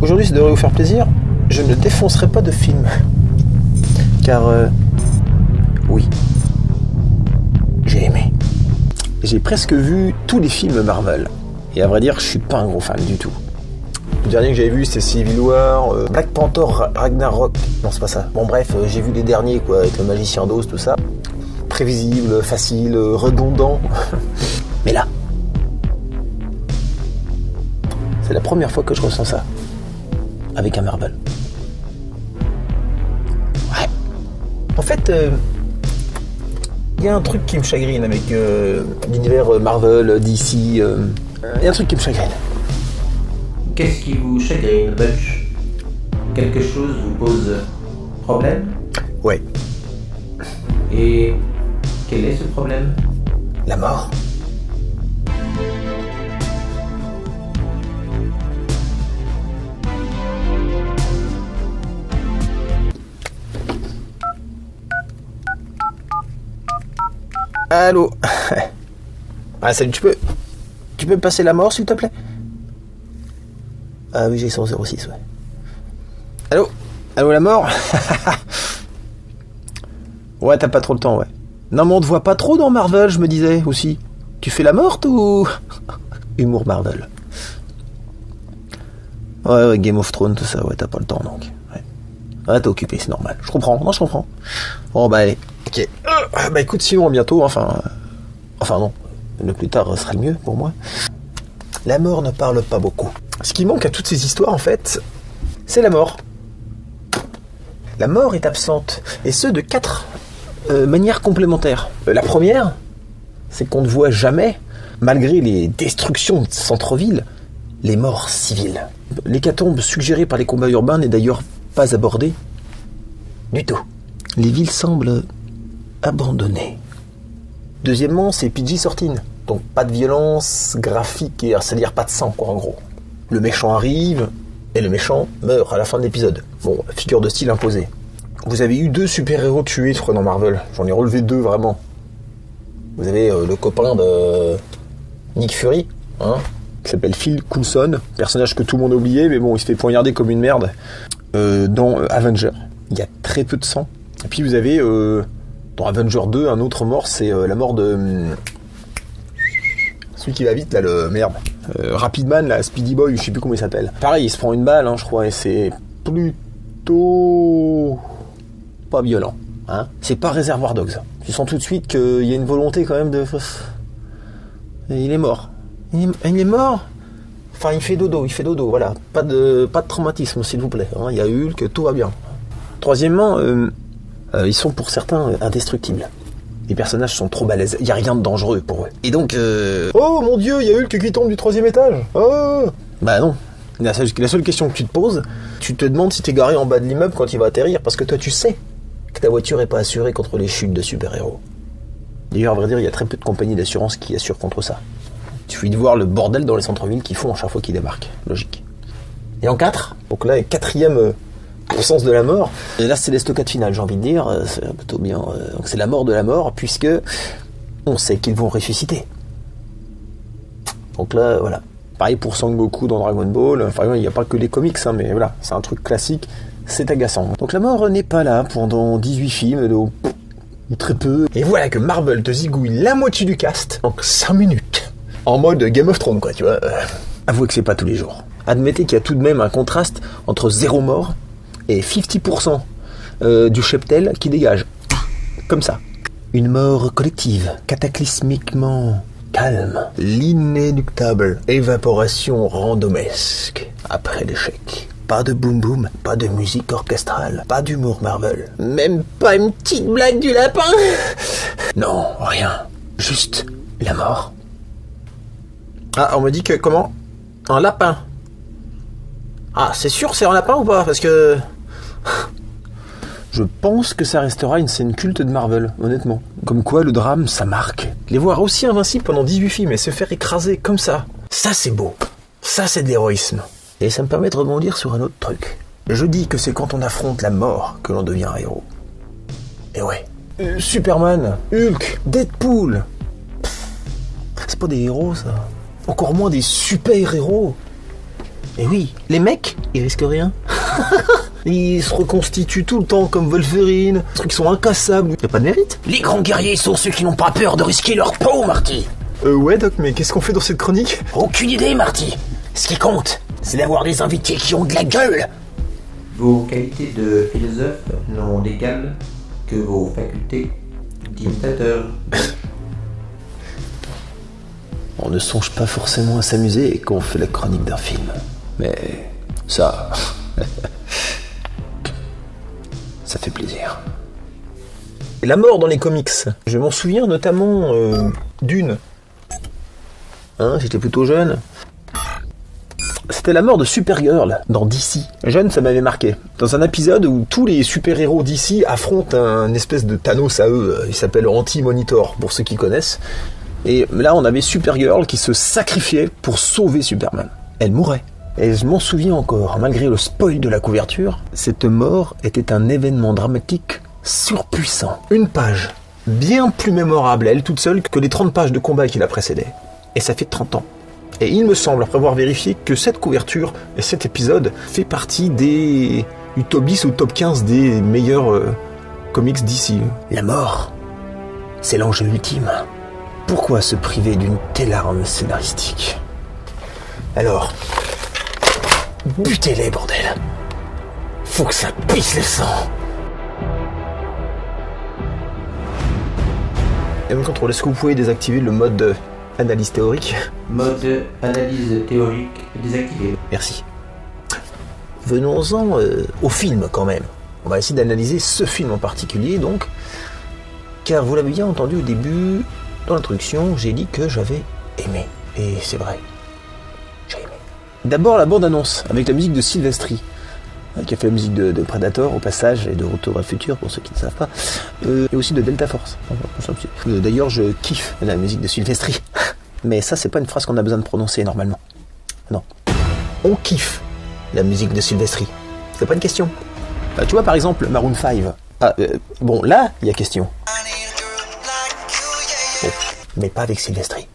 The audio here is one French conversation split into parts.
Aujourd'hui, ça devrait vous faire plaisir. Je ne défoncerai pas de film. Car, oui, j'ai aimé. J'ai presque vu tous les films Marvel. Et à vrai dire, je suis pas un gros fan du tout. Le dernier que j'avais vu, c'était Civil War, Black Panther, Ragnarok. Non, c'est pas ça. Bon, bref, j'ai vu les derniers, quoi, avec le Magicien d'Oz, tout ça. Prévisible, facile, redondant. Mais là, c'est la première fois que je ressens ça. Avec un Marvel. Ouais. En fait, y a un truc qui me chagrine avec l'univers Marvel, DC. Y a un truc qui me chagrine. Qu'est-ce qui vous chagrine, Butch? Quelque chose vous pose problème? Ouais. Et quel est ce problème? La mort. Allô. Ah, salut, tu peux me passer la mort, s'il te plaît? Ah oui, j'ai 106, ouais. Allô? Allô, la mort? Ouais, t'as pas trop le temps, ouais. Non, mais on te voit pas trop dans Marvel, je me disais, aussi. Tu fais la morte ou... Humour Marvel. Ouais, Game of Thrones, tout ça, ouais, t'as pas le temps, donc. Ouais, t'es occupé, c'est normal. Je comprends, non, je comprends. Bon, bah, allez. Ok. Bah, écoute, sinon, à bientôt, enfin, non. Le plus tard sera le mieux, pour moi. La mort ne parle pas beaucoup. Ce qui manque à toutes ces histoires, en fait, c'est la mort. La mort est absente, et ce, de 4 manières complémentaires. La première, c'est qu'on ne voit jamais, malgré les destructions de centre-ville, les morts civiles. L'hécatombe suggérée par les combats urbains n'est d'ailleurs pas abordée du tout. Les villes semblent abandonnées. Deuxièmement, c'est PG-13, donc pas de violence graphique, c'est-à-dire pas de sang, quoi, en gros. Le méchant arrive, et le méchant meurt à la fin de l'épisode. Bon, figure de style imposée. Vous avez eu 2 super-héros tués, je crois, dans Marvel. J'en ai relevé 2, vraiment. Vous avez le copain de Nick Fury, hein, qui s'appelle Phil Coulson, personnage que tout le monde a oublié, mais bon, il se fait poignarder comme une merde, dans Avenger. Il y a très peu de sang. Et puis vous avez, dans Avenger 2, un autre mort, c'est la mort de... celui qui va vite, là, le... Merde. Rapidman, là, Speedy Boy, je sais plus comment il s'appelle. Pareil, il se prend une balle, hein, je crois, et c'est plutôt... pas violent. Hein. C'est pas Reservoir Dogs. Tu sens tout de suite qu'il y a une volonté, quand même, de... Et il est mort. Il est mort. Enfin, il fait dodo, voilà. Pas de traumatisme, s'il vous plaît. Hein. Il y a Hulk, tout va bien. Troisièmement, ils sont pour certains indestructibles. Les personnages sont trop balèzes, il n'y a rien de dangereux pour eux. Et donc, oh mon Dieu, il y a Hulk qui tombe du 3e étage. Oh. Bah non. La seule question que tu te poses, tu te demandes si t'es garé en bas de l'immeuble quand il va atterrir, parce que toi tu sais que ta voiture est pas assurée contre les chutes de super-héros. D'ailleurs, à vrai dire, il y a très peu de compagnies d'assurance qui assurent contre ça. Il suffit de voir le bordel dans les centres-villes qu'ils font à chaque fois qu'ils débarquent. Logique. Et en 4, donc là, 4e absence de la mort. Et là, c'est l'estocade finale, j'ai envie de dire. C'est plutôt bien. Donc c'est la mort de la mort, puisque on sait qu'ils vont ressusciter. Donc là, voilà. Pareil pour Sangoku dans Dragon Ball. Enfin, il n'y a pas que les comics, hein, mais voilà, c'est un truc classique. C'est agaçant. Donc la mort n'est pas là pendant 18 films, donc très peu. Et voilà que Marvel te zigouille la moitié du cast en 5 minutes. En mode Game of Thrones, quoi, tu vois. Avouez que c'est pas tous les jours. Admettez qu'il y a tout de même un contraste entre 0 mort et 50% du cheptel qui dégage. Comme ça. Une mort collective, cataclysmiquement calme. L'inéluctable évaporation randomesque après l'échec. Pas de boum boum, pas de musique orchestrale, pas d'humour Marvel. Même pas une petite blague du lapin. Non, rien. Juste la mort. Ah, on me dit que comment? Un lapin. Ah, c'est sûr c'est un lapin ou pas? Parce que... Je pense que ça restera une scène culte de Marvel, honnêtement. Comme quoi, le drame, ça marque. Les voir aussi invincibles pendant 18 films et se faire écraser comme ça, ça c'est beau. Ça c'est de l'héroïsme. Et ça me permet de rebondir sur un autre truc. Je dis que c'est quand on affronte la mort que l'on devient un héros. Et ouais. Superman, Hulk, Deadpool. C'est pas des héros, ça. Encore moins des super-héros. Et oui, les mecs, ils risquent rien. Ils se reconstituent tout le temps comme Wolverine, des trucs qui sont incassables, y a pas de mérite. Les grands guerriers sont ceux qui n'ont pas peur de risquer leur peau, Marty. Ouais Doc, mais qu'est-ce qu'on fait dans cette chronique? Aucune idée, Marty. Ce qui compte, c'est d'avoir des invités qui ont de la gueule. Vos qualités de philosophe n'ont d'égal que vos facultés d'imitateur. On ne songe pas forcément à s'amuser quand on fait la chronique d'un film. Mais ça... ça fait plaisir. Et la mort dans les comics. Je m'en souviens notamment d'une. Hein, j'étais plutôt jeune. C'était la mort de Supergirl dans DC. Jeune, ça m'avait marqué. Dans un épisode où tous les super-héros DC affrontent un espèce de Thanos à eux. Il s'appelle Anti-Monitor, pour ceux qui connaissent. Et là, on avait Supergirl qui se sacrifiait pour sauver Superman. Elle mourait. Et je m'en souviens encore, malgré le spoil de la couverture, cette mort était un événement dramatique surpuissant. Une page, bien plus mémorable à elle toute seule que les 30 pages de combat qui la précédaient. Et ça fait 30 ans. Et il me semble, après avoir vérifié, que cette couverture et cet épisode fait partie du top 10 ou top 15 des meilleurs comics d'ici. La mort, c'est l'enjeu ultime. Pourquoi se priver d'une telle arme scénaristique? Alors, butez-les, bordel. Faut que ça pisse le sang. M-Control, est-ce que vous pouvez désactiver le mode analyse théorique? Mode analyse théorique désactivé. Merci. Venons-en au film quand même. On va essayer d'analyser ce film en particulier donc. Car vous l'avez bien entendu au début, dans l'introduction, j'ai dit que j'avais aimé. Et c'est vrai. J'ai aimé. D'abord la bande-annonce, avec la musique de Silvestri, qui a fait la musique de Predator au passage, et de Retour vers le futur, pour ceux qui ne savent pas, et aussi de Delta Force. D'ailleurs, je kiffe la musique de Silvestri. Mais ça, c'est pas une phrase qu'on a besoin de prononcer normalement. Non. On kiffe la musique de Silvestri. C'est pas une question. Tu vois, par exemple, Maroon 5. Bon, là, il y a question. Bon, mais pas avec Silvestri.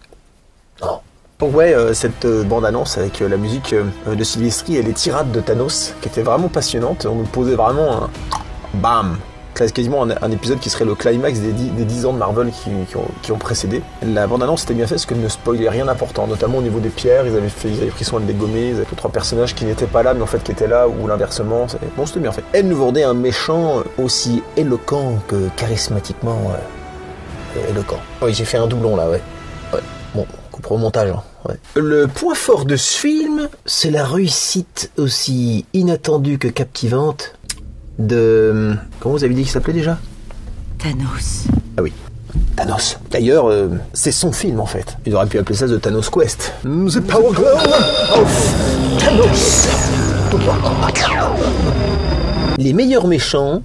Non. Donc ouais, cette bande-annonce avec la musique de Silvestri et les tirades de Thanos, qui était vraiment passionnante. On nous posait vraiment un... Bam! Quasiment un épisode qui serait le climax des 10 ans de Marvel qui ont précédé. La bande-annonce était bien faite parce qu'elle ne spoilait rien d'important, notamment au niveau des pierres. Ils avaient pris soin de les gommer. Ils avaient 2-3 personnages qui n'étaient pas là, mais en fait qui étaient là, ou l'inversement. Bon, c'était bien fait. Elle nous vendait un méchant aussi éloquent que charismatiquement éloquent. Oui, j'ai fait un doublon là, ouais. Bon, coupe au montage. Hein. Ouais. Le point fort de ce film, c'est la réussite aussi inattendue que captivante de... Comment vous avez dit qu'il s'appelait déjà? Thanos. Ah oui, Thanos. D'ailleurs, c'est son film en fait. Ils auraient pu appeler ça The Thanos Quest. The Power Glove of Thanos. Les meilleurs méchants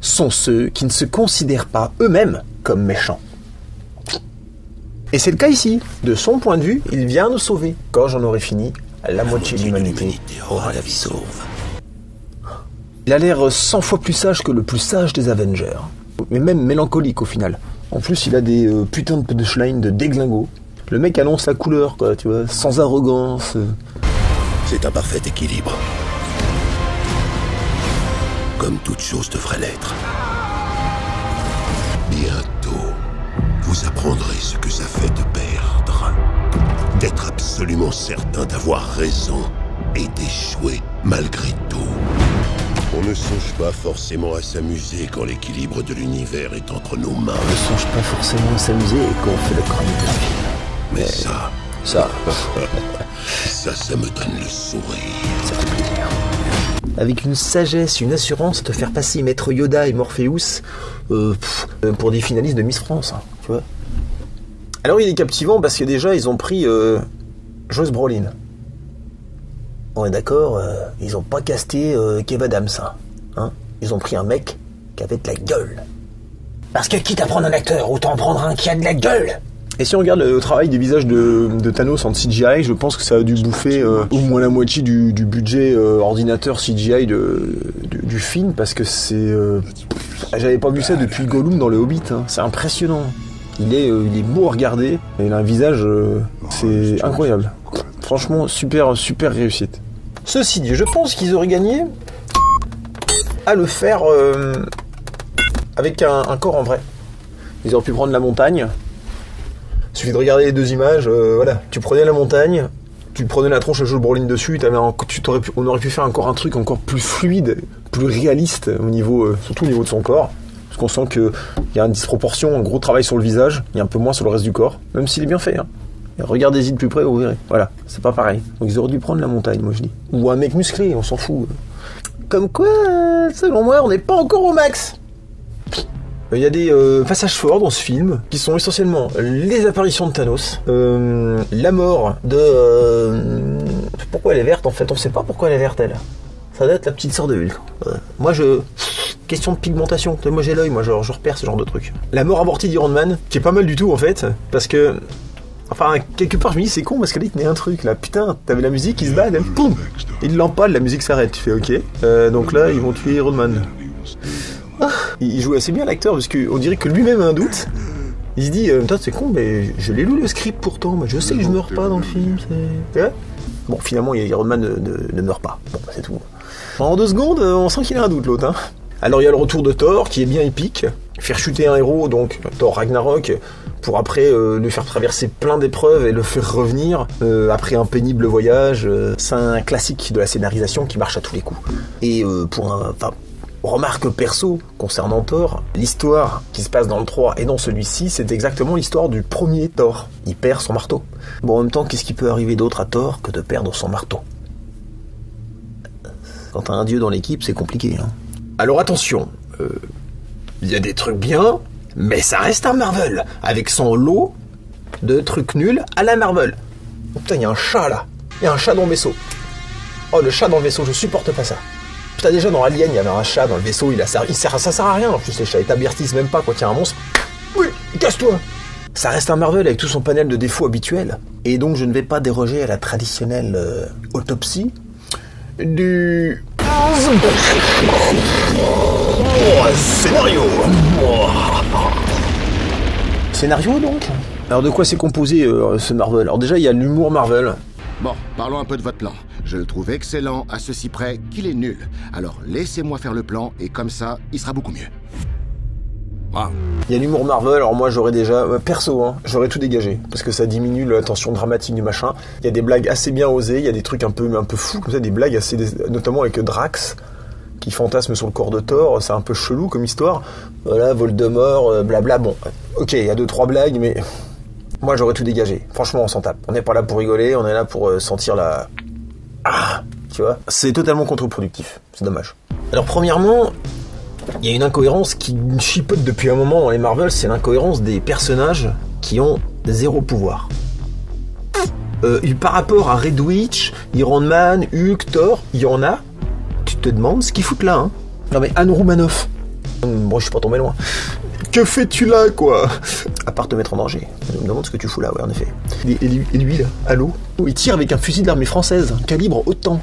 sont ceux qui ne se considèrent pas eux-mêmes comme méchants. Et c'est le cas ici. De son point de vue, il vient nous sauver. Quand j'en aurai fini, la moitié de l'humanité aura la vie sauve. Il a l'air 100 fois plus sage que le plus sage des Avengers. Mais même mélancolique au final. En plus, il a des putains de punchlines de déglingo. Le mec annonce la couleur, quoi, tu vois, sans arrogance. C'est un parfait équilibre. Comme toute chose devrait l'être. Bientôt, vous apprendrez ce que ça fait de perdre. D'être absolument certain d'avoir raison et d'échouer malgré tout. On ne songe pas forcément à s'amuser quand l'équilibre de l'univers est entre nos mains. On ne songe pas forcément à s'amuser quand on fait la chronique d'un film. Mais ça... ça me donne le sourire. Ça fait plaisir. Avec une sagesse, une assurance, te faire passer Maître Yoda et Morpheus pour des finalistes de Miss France, hein, tu vois. Alors il est captivant parce que déjà ils ont pris Josh Brolin. On est d'accord, ils ont pas casté Kev Adams, hein. Ils ont pris un mec qui avait de la gueule. Parce que quitte à prendre un acteur, autant prendre un qui a de la gueule. Et si on regarde le travail des visages de Thanos en CGI, je pense que ça a dû bouffer au moins la moitié du budget ordinateur CGI du film, parce que c'est... j'avais pas vu ça depuis Gollum dans le Hobbit, hein. C'est impressionnant. Il est beau à regarder, et il a un visage... c'est incroyable. Franchement, super réussite. Ceci dit, je pense qu'ils auraient gagné à le faire avec un corps en vrai. Ils auraient pu prendre la montagne. Il suffit de regarder les deux images, voilà. Tu prenais la montagne, tu prenais la tronche à Joel Brolin dessus, on aurait pu faire encore un truc encore plus fluide, plus réaliste au niveau, surtout au niveau de son corps. Parce qu'on sent qu'il y a une disproportion, un gros travail sur le visage, il y a un peu moins sur le reste du corps, même s'il est bien fait. Hein. Regardez-y de plus près, vous verrez. Voilà, c'est pas pareil. Donc ils auraient dû prendre la montagne, moi je dis. Ou un mec musclé, on s'en fout. Comme quoi, selon moi, on n'est pas encore au max. Il y a des passages forts dans ce film qui sont essentiellement les apparitions de Thanos, la mort de... Pourquoi elle est verte en fait? On sait pas pourquoi elle est verte elle. Ça doit être la petite sœur de Hulk. Moi question de pigmentation. Moi j'ai l'œil, moi je repère ce genre de truc. La mort avortée d'Iron Man, qui est pas mal du tout en fait, parce que... Enfin, quelque part, je me dis, c'est con parce que là, il tenait un truc, là. Putain, t'avais la musique, il se bat, et poum! Il l'empale, la musique s'arrête. Tu fais, ok. Donc là, ils vont tuer Iron Man. Ah, il joue assez bien, l'acteur, parce qu'on dirait que lui-même a un doute. Il se dit, putain, c'est con, mais je l'ai lu le script pourtant, mais je sais que je meurs pas dans le film, c'est... Bon, finalement, Iron Man ne meurt pas. Bon, c'est tout. En 2 secondes, on sent qu'il a un doute, l'autre, hein. Alors, il y a le retour de Thor, qui est bien épique. Faire chuter un héros, donc Thor Ragnarok, pour après lui faire traverser plein d'épreuves et le faire revenir après un pénible voyage. C'est un classique de la scénarisation qui marche à tous les coups. Et remarque perso concernant Thor, l'histoire qui se passe dans le 3 et dans celui-ci, c'est exactement l'histoire du premier Thor. Il perd son marteau. Bon, en même temps, qu'est-ce qui peut arriver d'autre à Thor que de perdre son marteau? Quand t'as un dieu dans l'équipe, c'est compliqué. Hein. Alors attention, il y a des trucs bien, mais ça reste un Marvel, avec son lot de trucs nuls à la Marvel. Oh, putain, il y a un chat là. Il y a un chat dans le vaisseau. Oh, le chat dans le vaisseau, je supporte pas ça. Putain, déjà dans Alien, il y avait un chat dans le vaisseau, ça sert à rien. En plus, les chats, ils t'avertissent même pas quand il y a un monstre. Oui, casse-toi. Ça reste un Marvel avec tout son panel de défauts habituels. Et donc, je ne vais pas déroger à la traditionnelle autopsie du... Scénario donc. Alors de quoi c'est composé ce Marvel? Alors déjà il y a l'humour Marvel. Bon, parlons un peu de votre plan. Je le trouve excellent à ceci près qu'il est nul. Alors laissez-moi faire le plan et comme ça, il sera beaucoup mieux. Wow. Il y a l'humour Marvel, alors moi j'aurais déjà, perso, hein, j'aurais tout dégagé, parce que ça diminue la tension dramatique du machin. Il y a des blagues assez bien osées, il y a des trucs un peu fous, comme ça, des blagues assez, notamment avec Drax, qui fantasme sur le corps de Thor, c'est un peu chelou comme histoire. Voilà, Voldemort, blabla, bon, ok, il y a 2-3 blagues, mais moi j'aurais tout dégagé. Franchement, on s'en tape. On n'est pas là pour rigoler, on est là pour sentir la... Ah, tu vois, c'est totalement contre-productif, c'est dommage. Alors premièrement... Il y a une incohérence qui chipote depuis un moment dans les Marvel, c'est l'incohérence des personnages qui ont 0 pouvoir. Par rapport à Red Witch, Iron Man, Hulk, Thor, il y en a, tu te demandes ce qu'ils foutent là, hein. Non mais Anne Romanoff, bon je suis pas tombé loin. Que fais-tu là, quoi? À part te mettre en danger. Je me demande ce que tu fous là, ouais, en effet. Et lui, là, allô? Il tire avec un fusil de l'armée française, calibre autant.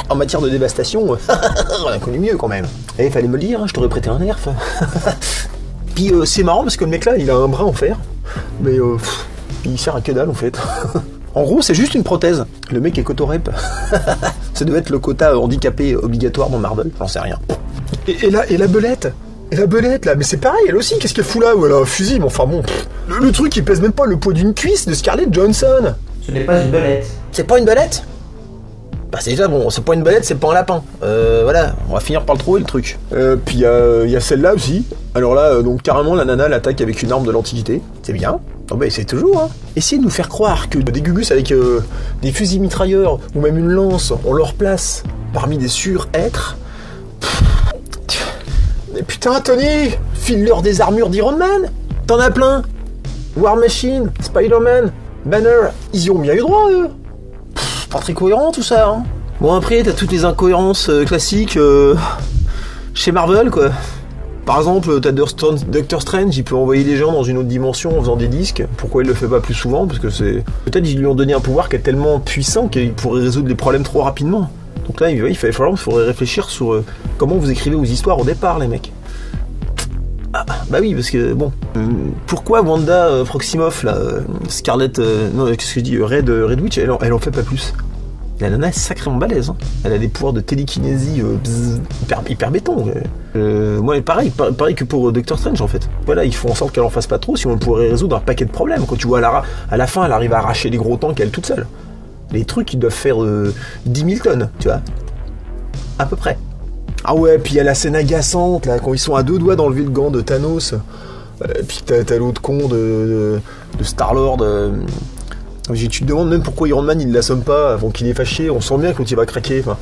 En matière de dévastation, on a connu mieux quand même. Et il fallait me le dire, hein, je t'aurais prêté un nerf. Puis c'est marrant parce que le mec là, il a un bras en fer, mais il sert à que dalle en fait. En gros, c'est juste une prothèse. Le mec est cotorep. Ça devait être le quota handicapé obligatoire dans Marvel, j'en sais rien. Et la belette. Et la belette là, mais c'est pareil, elle aussi, qu'est-ce qu'elle fout là? Ou elle a un fusil, mais enfin bon. Le truc il pèse même pas le poids d'une cuisse de Scarlett Johansson. Ce n'est pas une belette. C'est pas une belette? Bah c'est déjà bon, c'est pas une belette, c'est pas un lapin. Voilà, on va finir par le trouver le truc. Puis il y a celle-là aussi. Alors là, donc carrément la nana l'attaque avec une arme de l'Antiquité. C'est bien. Non bah c'est toujours, hein. Essayez de nous faire croire que des gugus avec des fusils mitrailleurs ou même une lance ont leur place parmi des sur-êtres. Mais putain Tony, file-leur des armures d'Iron Man. T'en as plein. War Machine, Spider-Man, Banner, ils y ont bien eu droit eux. Pas très cohérent tout ça, hein. Bon après t'as toutes les incohérences classiques chez Marvel quoi. Par exemple t'as Doctor Strange, il peut envoyer les gens dans une autre dimension en faisant des disques. Pourquoi il le fait pas plus souvent? Parce que c'est... Peut-être ils lui ont donné un pouvoir qui est tellement puissant qu'il pourrait résoudre les problèmes trop rapidement. Donc là il faudrait réfléchir sur comment vous écrivez vos histoires au départ les mecs. Ah, bah oui, parce que bon, pourquoi Wanda Proximoff là, Scarlett, non, qu'est-ce que je dis, Red Witch, elle en fait pas plus? La nana est sacrément balèze. Hein. Elle a des pouvoirs de télékinésie hyper béton. Moi, pareil que pour Doctor Strange, en fait. Voilà, ils font en sorte qu'elle en fasse pas trop, sinon on pourrait résoudre un paquet de problèmes. Quand tu vois, à la fin, elle arrive à arracher les gros tanks elle toute seule. Les trucs, ils doivent faire 10 000 tonnes, tu vois. À peu près. Ah ouais, puis il y a la scène agaçante, là, quand ils sont à 2 doigts d'enlever le gant de Thanos. Puis t'as l'autre con de Star-Lord. Tu te demandes même pourquoi Iron Man il l'assomme pas avant qu'il est fâché. On sent bien quand il va craquer. Enfin,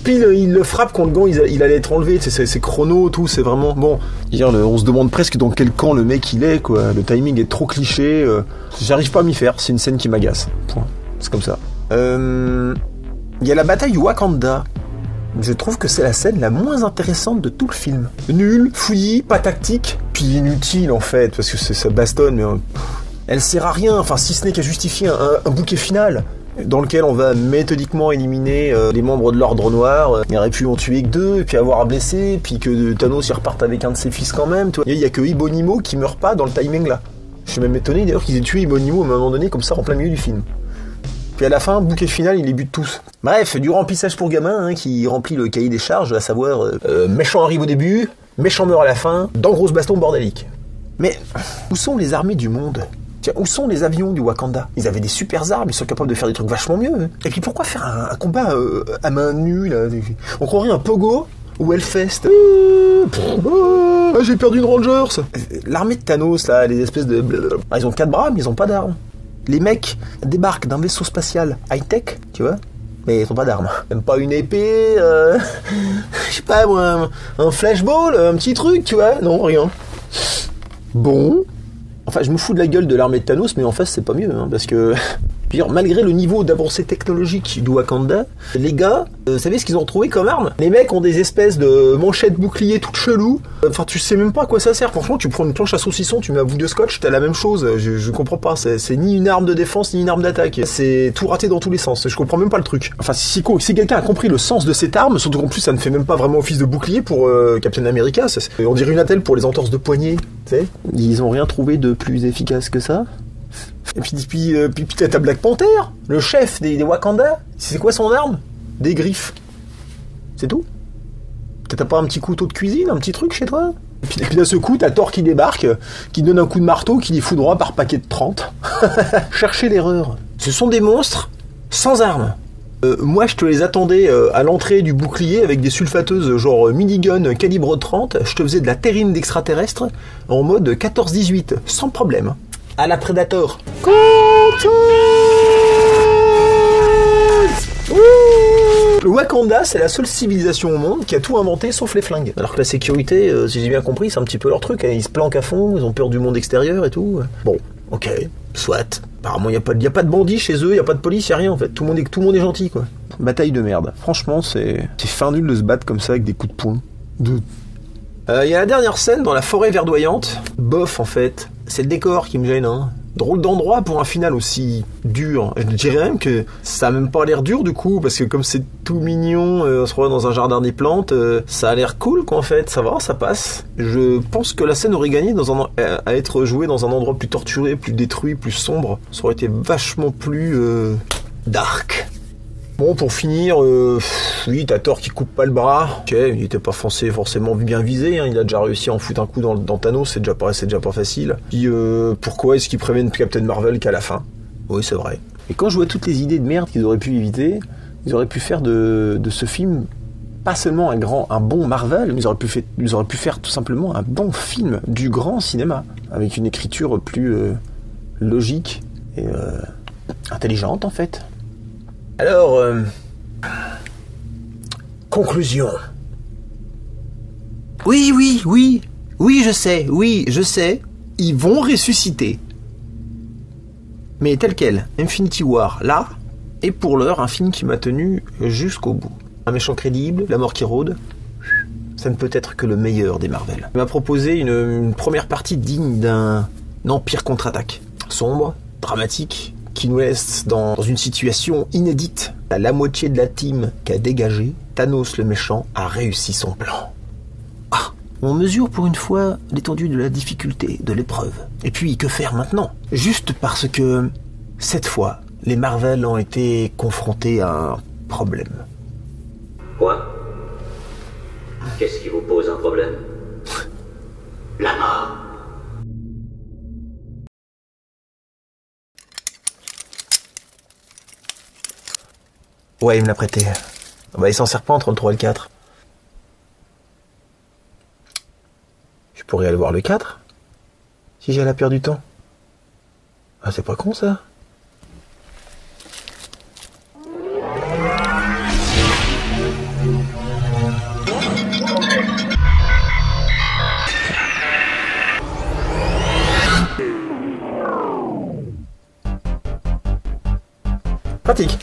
puis il le frappe quand le gant il allait être enlevé. C'est chrono, tout. C'est vraiment bon. On se demande presque dans quel camp le mec il est, quoi. Le timing est trop cliché. J'arrive pas à m'y faire. C'est une scène qui m'agace. Point. C'est comme ça. Il y a la bataille du Wakanda. Je trouve que c'est la scène la moins intéressante de tout le film. Nul, fouillis, pas tactique, puis inutile en fait, parce que ça bastonne, mais elle sert à rien, enfin si ce n'est qu'à justifier un bouquet final, dans lequel on va méthodiquement éliminer les membres de l'Ordre Noir. Il aurait pu en tuer que 2, et puis avoir un blessé, puis que Thanos il reparte avec un de ses fils quand même. Il y a que Ibonimo qui meurt pas dans le timing là. Je suis même étonné d'ailleurs qu'ils aient tué Ibonimo à un moment donné, comme ça, en plein milieu du film. Puis à la fin, bouquet final, il les bute tous. Bref, du remplissage pour gamin, qui remplit le cahier des charges, à savoir méchant arrive au début, méchant meurt à la fin, dans grosse baston bordélique. Mais où sont les armées du monde ? Tiens, où sont les avions du Wakanda ? Ils avaient des super armes, ils sont capables de faire des trucs vachement mieux. Et puis pourquoi faire un combat à main nue là ? On croirait un pogo ou Hellfest. J'ai perdu une Rangers. L'armée de Thanos, là, les espèces de... ils ont 4 bras, mais ils ont pas d'armes. Les mecs débarquent d'un vaisseau spatial high-tech, tu vois, mais ils ont pas d'armes. Même pas une épée, je sais pas moi, un flashball, un petit truc, tu vois. Non, rien. Bon. Enfin, je me fous de la gueule de l'armée de Thanos, mais en fait, c'est pas mieux, hein, parce que... Malgré le niveau d'avancée technologique du Wakanda, les gars, vous savez ce qu'ils ont trouvé comme arme ? Les mecs ont des espèces de manchettes boucliers toutes cheloues. Enfin, tu sais même pas à quoi ça sert. Franchement, tu prends une planche à saucisson, tu mets un bout de scotch, t'as la même chose. Je comprends pas. C'est ni une arme de défense, ni une arme d'attaque. C'est tout raté dans tous les sens. Je comprends même pas le truc. Enfin, si quelqu'un a compris le sens de cette arme, surtout qu'en plus, ça ne fait même pas vraiment office de bouclier pour Captain America. On dirait une attelle pour les entorses de poignet. Tu sais ? Ils ont rien trouvé de plus efficace que ça. Et puis t'as Black Panther, le chef des Wakanda. C'est quoi son arme ? Des griffes. C'est tout ? T'as pas un petit couteau de cuisine, un petit truc chez toi ? Et puis d'un seul coup, t'as Thor qui débarque, qui donne un coup de marteau, qui les fout droit par paquet de 30. Cherchez l'erreur. Ce sont des monstres sans armes. Moi, je te les attendais à l'entrée du bouclier avec des sulfateuses genre minigun calibre 30. Je te faisais de la terrine d'extraterrestre en mode 14-18, sans problème. À la Predator. Le Wakanda, c'est la seule civilisation au monde qui a tout inventé sauf les flingues. Alors que la sécurité, si j'ai bien compris, c'est un petit peu leur truc. Hein. Ils se planquent à fond, ils ont peur du monde extérieur et tout. Bon, ok, soit. Apparemment, il n'y a pas de bandits chez eux, il n'y a pas de police, il n'y a rien en fait. Tout le monde est gentil, quoi. Bataille de merde. Franchement, c'est fin nul de se battre comme ça avec des coups de poing. Il y a la dernière scène dans la forêt verdoyante. Bof, en fait. C'est le décor qui me gêne, hein. Drôle d'endroit pour un final aussi dur. Je dirais même que ça a même pas l'air dur du coup, parce que comme c'est tout mignon, on se retrouve dans un jardin des plantes, ça a l'air cool quoi en fait, ça va, ça passe. Je pense que la scène aurait gagné à être jouée dans un endroit plus torturé, plus détruit, plus sombre. Ça aurait été vachement plus dark. Bon, pour finir, oui, t'as Thor qui coupe pas le bras. Ok, il était pas forcément bien visé, hein. Il a déjà réussi à en foutre un coup dans Thanos, c'est déjà pas facile. Puis pourquoi est-ce qu'ils préviennent Captain Marvel qu'à la fin ? Oui, c'est vrai. Et quand je vois toutes les idées de merde qu'ils auraient pu éviter, ils auraient pu faire de ce film pas seulement un bon Marvel, mais ils auraient pu faire tout simplement un bon film du grand cinéma, avec une écriture plus logique et intelligente en fait. Alors, conclusion. Oui, je sais, ils vont ressusciter. Mais tel quel, Infinity War, là, est pour l'heure un film qui m'a tenu jusqu'au bout. Un méchant crédible, la mort qui rôde, ça ne peut être que le meilleur des Marvel. Il m'a proposé une première partie digne d'un empire contre-attaque. Sombre, dramatique, qui nous laisse dans une situation inédite. La moitié de la team qu'a dégagé, Thanos le méchant a réussi son plan. Ah, on mesure pour une fois l'étendue de la difficulté, de l'épreuve. Et puis, que faire maintenant ? Juste parce que, cette fois, les Marvel ont été confrontés à un problème. Quoi? Qu'est-ce qui vous pose un problème? La mort. Ouais, il me l'a prêté. Bah, il s'en sert pas entre le 3 et le 4. Je pourrais aller voir le 4 si j'ai la peur du temps. Ah, c'est pas con ça. Pratique.